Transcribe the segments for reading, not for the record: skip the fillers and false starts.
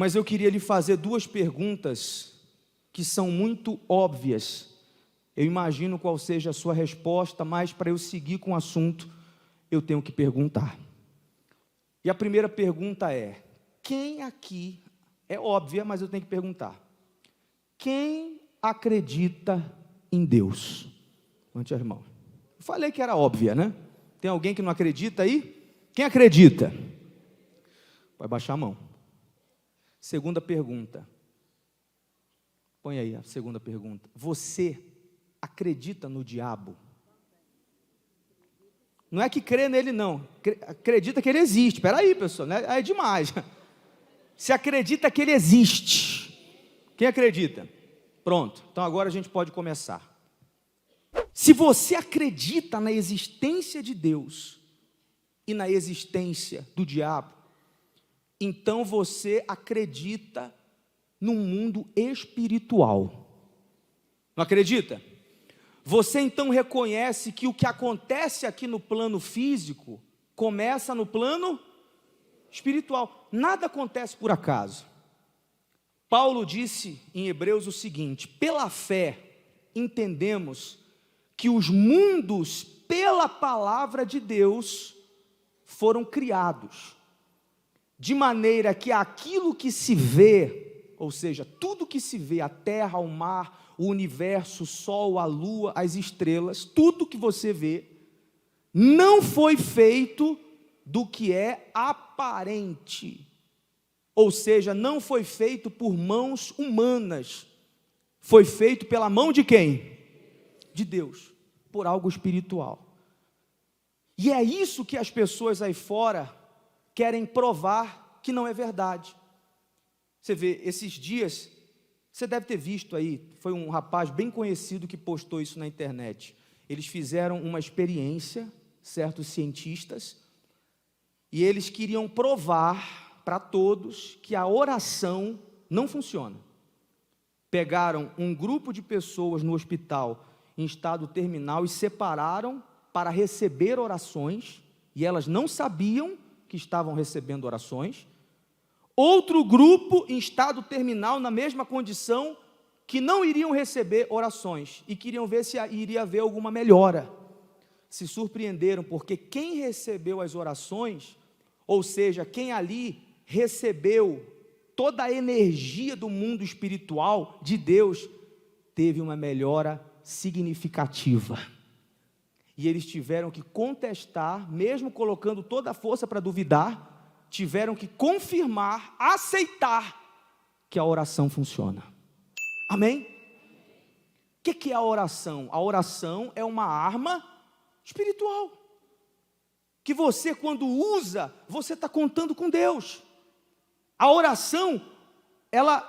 mas eu queria lhe fazer duas perguntas que são muito óbvias. Eu imagino qual seja a sua resposta, mas para eu seguir com o assunto, eu tenho que perguntar. E a primeira pergunta é: quem aqui, é óbvia, mas eu tenho que perguntar, quem acredita em Deus? Levante as mãos. Eu falei que era óbvia, né? Tem alguém que não acredita aí? Quem acredita? Vai baixar a mão. Segunda pergunta. Põe aí a segunda pergunta. Você acredita no diabo? Não é que crê nele, não. Acredita que ele existe. Espera aí, pessoal, né? É demais. Você acredita que ele existe? Quem acredita? Pronto. Então agora a gente pode começar. Se você acredita na existência de Deus e na existência do diabo, então você acredita num mundo espiritual. Não acredita? Você então reconhece que o que acontece aqui no plano físico começa no plano espiritual. Nada acontece por acaso. Paulo disse em Hebreus o seguinte: pela fé entendemos que os mundos, pela palavra de Deus, foram criados, de maneira que aquilo que se vê, ou seja, tudo que se vê, a terra, o mar, o universo, o sol, a lua, as estrelas, tudo que você vê, não foi feito do que é aparente, ou seja, não foi feito por mãos humanas, foi feito pela mão de quem? De Deus, por algo espiritual. E é isso que as pessoas aí fora querem provar que não é verdade. Você vê, esses dias, você deve ter visto aí, foi um rapaz bem conhecido que postou isso na internet. Eles fizeram uma experiência, certos cientistas, e eles queriam provar para todos que a oração não funciona. Pegaram um grupo de pessoas no hospital em estado terminal e separaram para receber orações, e elas não sabiam que estavam recebendo orações. Outro grupo em estado terminal, na mesma condição, que não iriam receber orações, e queriam ver se iria haver alguma melhora. Se surpreenderam, porque quem recebeu as orações, ou seja, quem ali recebeu toda a energia do mundo espiritual de Deus, teve uma melhora significativa. E eles tiveram que contestar, mesmo colocando toda a força para duvidar, tiveram que confirmar, aceitar que a oração funciona. Amém? O que é a oração? A oração é uma arma espiritual, que você, quando usa, você está contando com Deus. A oração, ela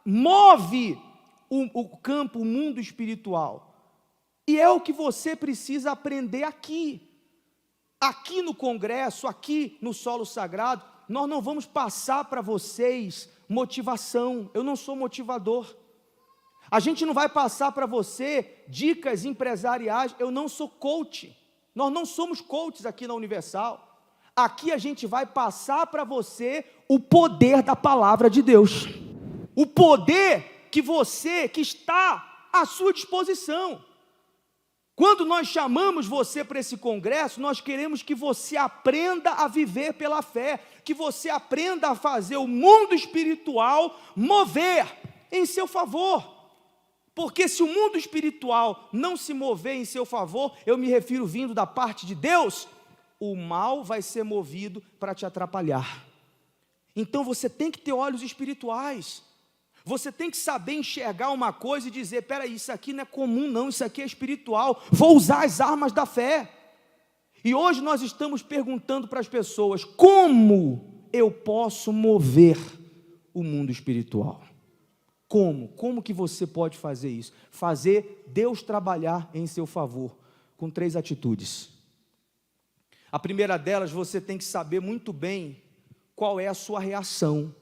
move o campo, o mundo espiritual. E é o que você precisa aprender aqui. Aqui no congresso, aqui no solo sagrado, nós não vamos passar para vocês motivação. Eu não sou motivador. A gente não vai passar para você dicas empresariais. Eu não sou coach. Nós não somos coaches aqui na Universal. Aqui a gente vai passar para você o poder da palavra de Deus. O poder que está à sua disposição. Quando nós chamamos você para esse congresso, nós queremos que você aprenda a viver pela fé, que você aprenda a fazer o mundo espiritual mover em seu favor. Porque se o mundo espiritual não se mover em seu favor, eu me refiro vindo da parte de Deus, o mal vai ser movido para te atrapalhar. Então você tem que ter olhos espirituais. Você tem que saber enxergar uma coisa e dizer: peraí, isso aqui não é comum não, isso aqui é espiritual, vou usar as armas da fé. E hoje nós estamos perguntando para as pessoas: como eu posso mover o mundo espiritual? Como que você pode fazer isso? Fazer Deus trabalhar em seu favor, com 3 atitudes. A primeira delas, você tem que saber muito bem qual é a sua reação.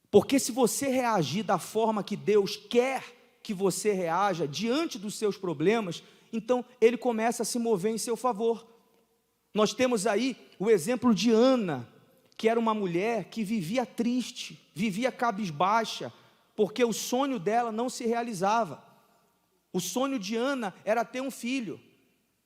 Porque se você reagir da forma que Deus quer que você reaja diante dos seus problemas, então Ele começa a se mover em seu favor. Nós temos aí o exemplo de Ana, que era uma mulher que vivia triste, vivia cabisbaixa, porque o sonho dela não se realizava. O sonho de Ana era ter um filho.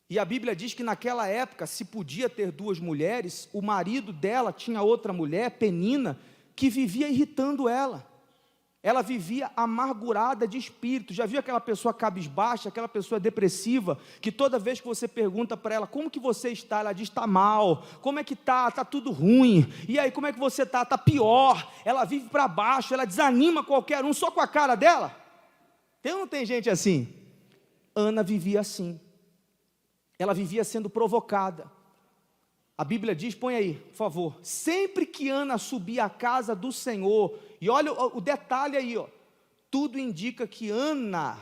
E a Bíblia diz que naquela época, se podia ter duas mulheres, o marido dela tinha outra mulher, Penina, que vivia irritando ela. Ela vivia amargurada de espírito. Já viu aquela pessoa cabisbaixa, aquela pessoa depressiva, que toda vez que você pergunta para ela, como que você está? Ela diz, está mal. Como é que está? Está tudo ruim. E aí, como é que você está? Está pior. Ela vive para baixo, ela desanima qualquer um, só com a cara dela. Tem ou não tem gente assim? Ana vivia assim. Ela vivia sendo provocada. A Bíblia diz, põe aí, por favor, sempre que Ana subia à casa do Senhor, e olha o detalhe aí, ó, tudo indica que Ana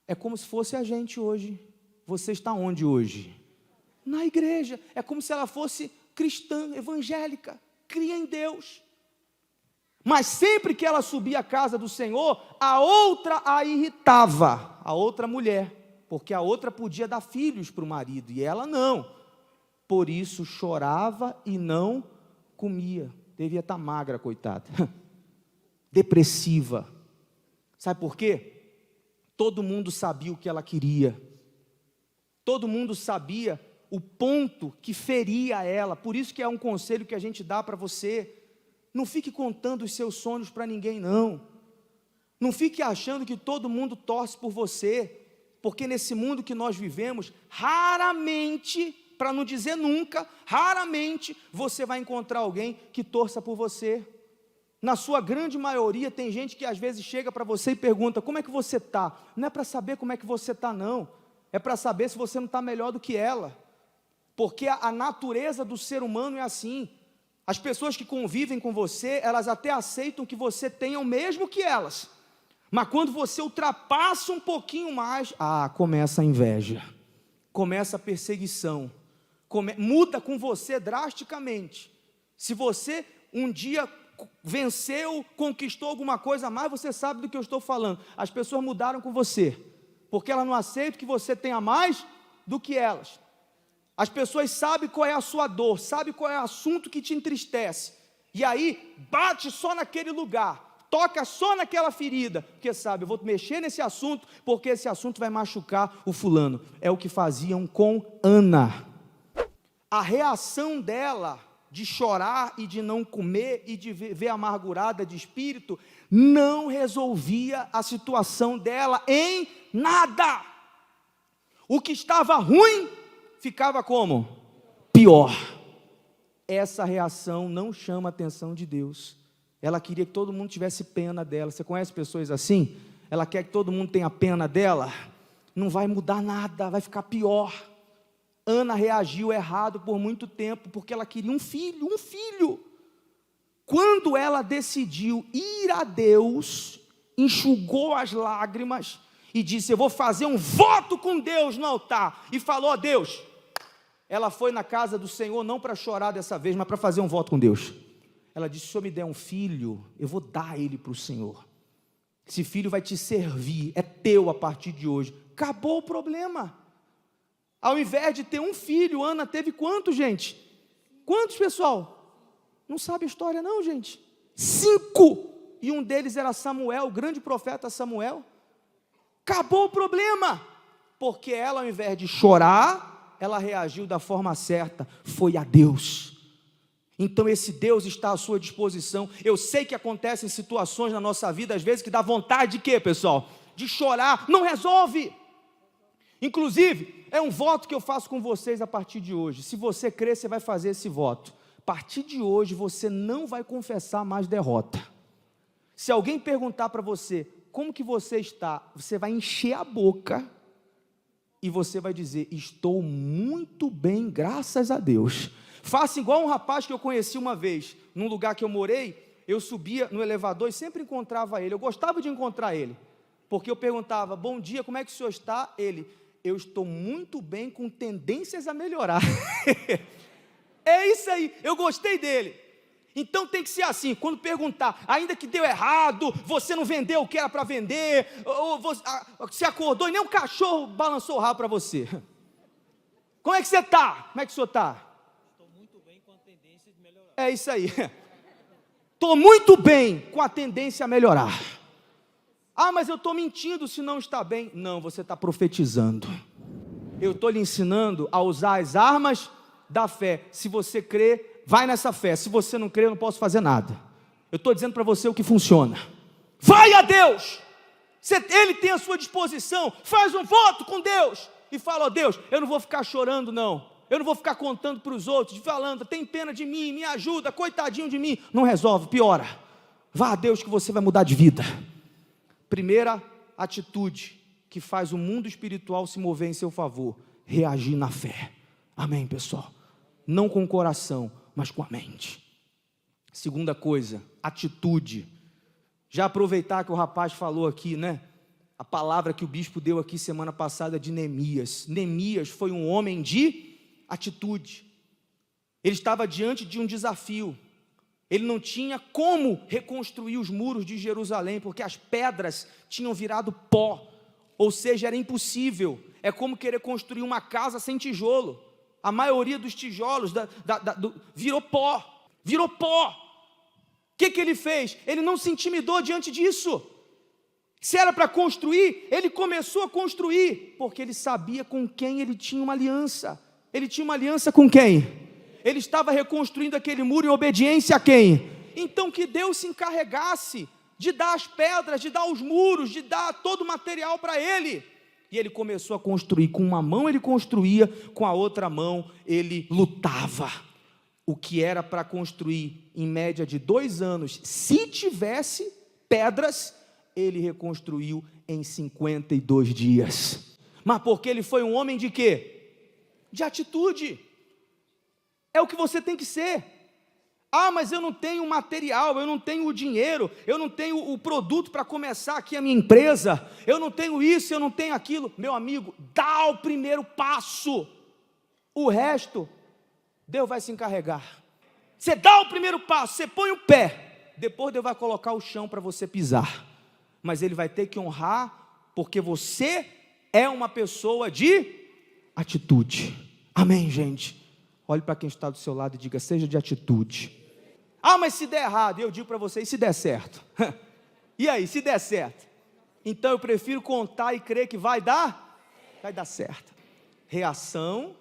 é como se fosse a gente hoje. Você está onde hoje? Na igreja. É como se ela fosse cristã, evangélica, cria em Deus. Mas sempre que ela subia à casa do Senhor, a outra a irritava, a outra mulher, porque a outra podia dar filhos para o marido, e ela não. Por isso chorava e não comia. Devia estar magra, coitada. Depressiva. Sabe por quê? Todo mundo sabia o que ela queria. Todo mundo sabia o ponto que feria ela. Por isso que é um conselho que a gente dá para você. Não fique contando os seus sonhos para ninguém, não. Não fique achando que todo mundo torce por você. Porque nesse mundo que nós vivemos, raramente, para não dizer nunca, raramente você vai encontrar alguém que torça por você. Na sua grande maioria tem gente que às vezes chega para você e pergunta, como é que você está? Não é para saber como é que você está não, é para saber se você não está melhor do que ela, porque a natureza do ser humano é assim. As pessoas que convivem com você, elas até aceitam que você tenha o mesmo que elas, mas quando você ultrapassa um pouquinho mais, começa a inveja, começa a perseguição, muda com você drasticamente. Se você um dia venceu, conquistou alguma coisa a mais, você sabe do que eu estou falando. As pessoas mudaram com você, porque elas não aceitam que você tenha mais do que elas. As pessoas sabem qual é a sua dor, sabem qual é o assunto que te entristece, e aí bate só naquele lugar, toca só naquela ferida, porque sabe, eu vou mexer nesse assunto, porque esse assunto vai machucar o fulano. É o que faziam com Ana. A reação dela de chorar e de não comer e de viver amargurada de espírito não resolvia a situação dela em nada. O que estava ruim ficava como? Pior. Essa reação não chama a atenção de Deus. Ela queria que todo mundo tivesse pena dela. Você conhece pessoas assim? Ela quer que todo mundo tenha pena dela. Não vai mudar nada, vai ficar pior. Ana reagiu errado por muito tempo, porque ela queria um filho. Quando ela decidiu ir a Deus, enxugou as lágrimas e disse, eu vou fazer um voto com Deus no altar, e falou a Deus. Ela foi na casa do Senhor, não para chorar dessa vez, mas para fazer um voto com Deus. Ela disse, se o Senhor me der um filho, eu vou dar ele para o Senhor. Esse filho vai te servir, é teu a partir de hoje. Acabou o problema. Ao invés de ter um filho, Ana teve quantos, gente? Quantos, pessoal? Não sabe a história não, gente? 5. E um deles era Samuel, o grande profeta Samuel. Acabou o problema. Porque ela, ao invés de chorar, ela reagiu da forma certa. Foi a Deus. Então esse Deus está à sua disposição. Eu sei que acontecem situações na nossa vida, às vezes, que dá vontade de quê, pessoal? De chorar. Não resolve. Inclusive, é um voto que eu faço com vocês a partir de hoje. Se você crer, você vai fazer esse voto. A partir de hoje, você não vai confessar mais derrota. Se alguém perguntar para você, como que você está? Você vai encher a boca e você vai dizer, estou muito bem, graças a Deus. Faça igual um rapaz que eu conheci uma vez, num lugar que eu morei, eu subia no elevador e sempre encontrava ele. Eu gostava de encontrar ele, porque eu perguntava, bom dia, como é que o senhor está? Ele, eu estou muito bem, com tendências a melhorar. É isso aí, eu gostei dele. Então tem que ser assim, quando perguntar, ainda que deu errado, você não vendeu o que era para vender, ou você acordou e nem um cachorro balançou o rabo para você. Como é que você está? Como é que o senhor está? Estou muito bem, com a tendência de melhorar. É isso aí. Estou muito bem, com a tendência a melhorar. Ah, mas eu estou mentindo se não está bem. Não, você está profetizando. Eu estou lhe ensinando a usar as armas da fé. Se você crê, vai nessa fé. Se você não crê, eu não posso fazer nada. Eu estou dizendo para você o que funciona. Vai a Deus. Ele tem a sua disposição. Faz um voto com Deus. E fala, ó Deus, eu não vou ficar chorando não. Eu não vou ficar contando para os outros, falando, tem pena de mim, me ajuda, coitadinho de mim. Não resolve, piora. Vá a Deus que você vai mudar de vida. Primeira atitude que faz o mundo espiritual se mover em seu favor, reagir na fé. Amém, pessoal? Não com o coração, mas com a mente. Segunda coisa, atitude. Já aproveitar que o rapaz falou aqui, né? A palavra que o bispo deu aqui semana passada de Neemias. Neemias foi um homem de atitude. Ele estava diante de um desafio. Ele não tinha como reconstruir os muros de Jerusalém, porque as pedras tinham virado pó, ou seja, era impossível. É como querer construir uma casa sem tijolo. A maioria dos tijolos virou pó. Virou pó. O que ele fez? Ele não se intimidou diante disso. Se era para construir, ele começou a construir, porque ele sabia com quem ele tinha uma aliança. Ele tinha uma aliança com quem? Ele estava reconstruindo aquele muro em obediência a quem? Então que Deus se encarregasse de dar as pedras, de dar os muros, de dar todo o material para ele. E ele começou a construir. Com uma mão ele construía, com a outra mão ele lutava. O que era para construir em média de 2 anos, se tivesse pedras, ele reconstruiu em 52 dias. Mas porque ele foi um homem de quê? De atitude. É o que você tem que ser. Ah, mas eu não tenho material, eu não tenho o dinheiro, eu não tenho o produto para começar aqui a minha empresa, eu não tenho isso, eu não tenho aquilo. Meu amigo, dá o primeiro passo. O resto, Deus vai se encarregar. Você dá o primeiro passo, você põe o pé, depois Deus vai colocar o chão para você pisar. Mas Ele vai ter que honrar, porque você é uma pessoa de atitude. Amém, gente? Olhe para quem está do seu lado e diga, seja de atitude. Ah, mas se der errado, eu digo para você, e se der certo? E aí, se der certo? Então eu prefiro contar e crer que vai dar certo. Reação,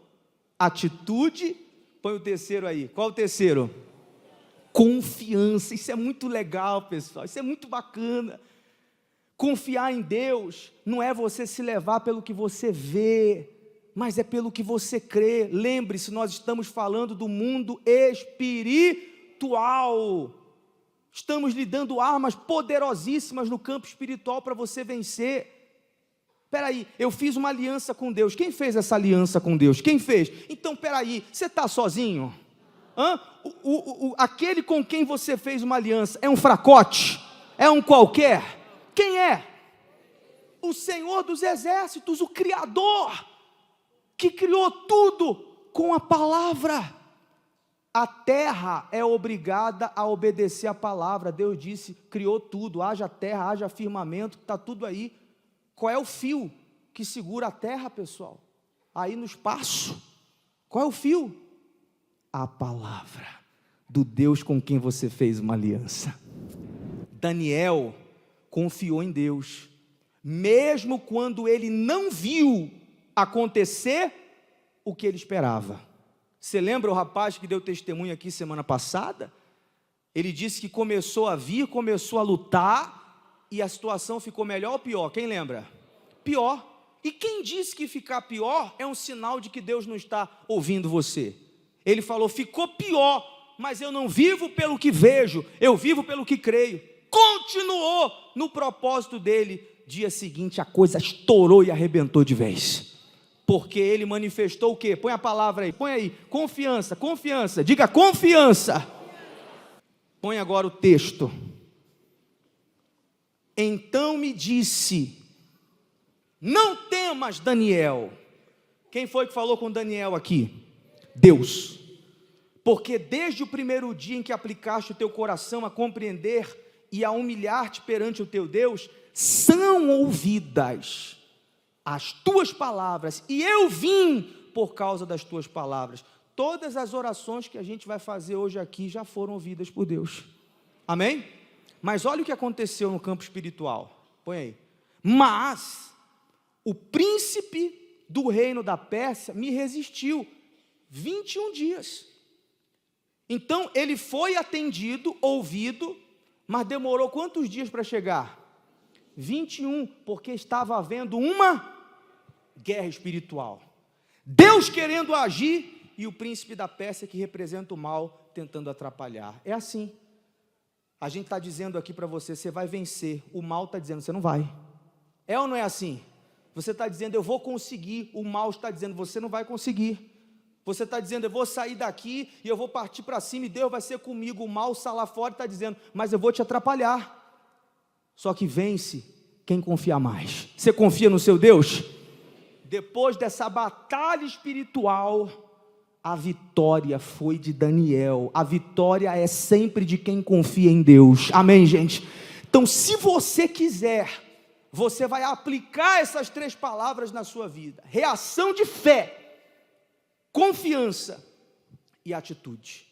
atitude, põe o terceiro aí. Qual o terceiro? Confiança. Isso é muito legal, pessoal, isso é muito bacana. Confiar em Deus não é você se levar pelo que você vê, mas é pelo que você crê. Lembre-se, nós estamos falando do mundo espiritual. Estamos lhe dando armas poderosíssimas no campo espiritual para você vencer. Espera aí, eu fiz uma aliança com Deus. Quem fez essa aliança com Deus? Quem fez? Então, espera aí, você está sozinho? Aquele com quem você fez uma aliança é um fracote? É um qualquer? Quem é? O Senhor dos exércitos, o Criador, que criou tudo com a palavra. A terra é obrigada a obedecer a palavra. Deus disse, criou tudo, haja terra, haja firmamento, está tudo aí. Qual é o fio que segura a terra, pessoal? Aí no espaço. Qual é o fio? A palavra do Deus com quem você fez uma aliança. Daniel confiou em Deus, mesmo quando ele não viu acontecer o que ele esperava. Você lembra o rapaz que deu testemunho aqui semana passada? Ele disse que começou a vir, começou a lutar, e a situação ficou melhor ou pior? Quem lembra? Pior. E quem disse que ficar pior é um sinal de que Deus não está ouvindo você. Ele falou, ficou pior, mas eu não vivo pelo que vejo, eu vivo pelo que creio. Continuou no propósito dele. Dia seguinte a coisa estourou e arrebentou de vez, porque ele manifestou o quê? Põe a palavra aí, põe aí, confiança, confiança, diga confiança. Põe agora o texto. Então me disse, não temas, Daniel. Quem foi que falou com Daniel aqui? Deus. Porque desde o primeiro dia em que aplicaste o teu coração a compreender e a humilhar-te perante o teu Deus, são ouvidas as tuas palavras, e eu vim por causa das tuas palavras. todas as orações que a gente vai fazer hoje aqui já foram ouvidas por Deus. Amém? Mas olha o que aconteceu no campo espiritual. Põe aí. Mas o príncipe do reino da Pérsia me resistiu 21 dias. Então ele foi atendido, ouvido, mas demorou quantos dias para chegar? 21, porque estava havendo uma guerra espiritual. Deus querendo agir e o príncipe da Pérsia, que representa o mal, tentando atrapalhar. É assim. A gente está dizendo aqui para você, você vai vencer. O mal está dizendo, você não vai. É ou não é assim? Você está dizendo, eu vou conseguir. O mal está dizendo, você não vai conseguir. Você está dizendo, eu vou sair daqui e eu vou partir para cima e Deus vai ser comigo. O mal está lá fora e está dizendo, mas eu vou te atrapalhar. Só que vence quem confia mais. Você confia no seu Deus? Depois dessa batalha espiritual, a vitória foi de Daniel. A vitória é sempre de quem confia em Deus. Amém, gente? Então, se você quiser, você vai aplicar essas 3 palavras na sua vida: reação de fé, confiança e atitude.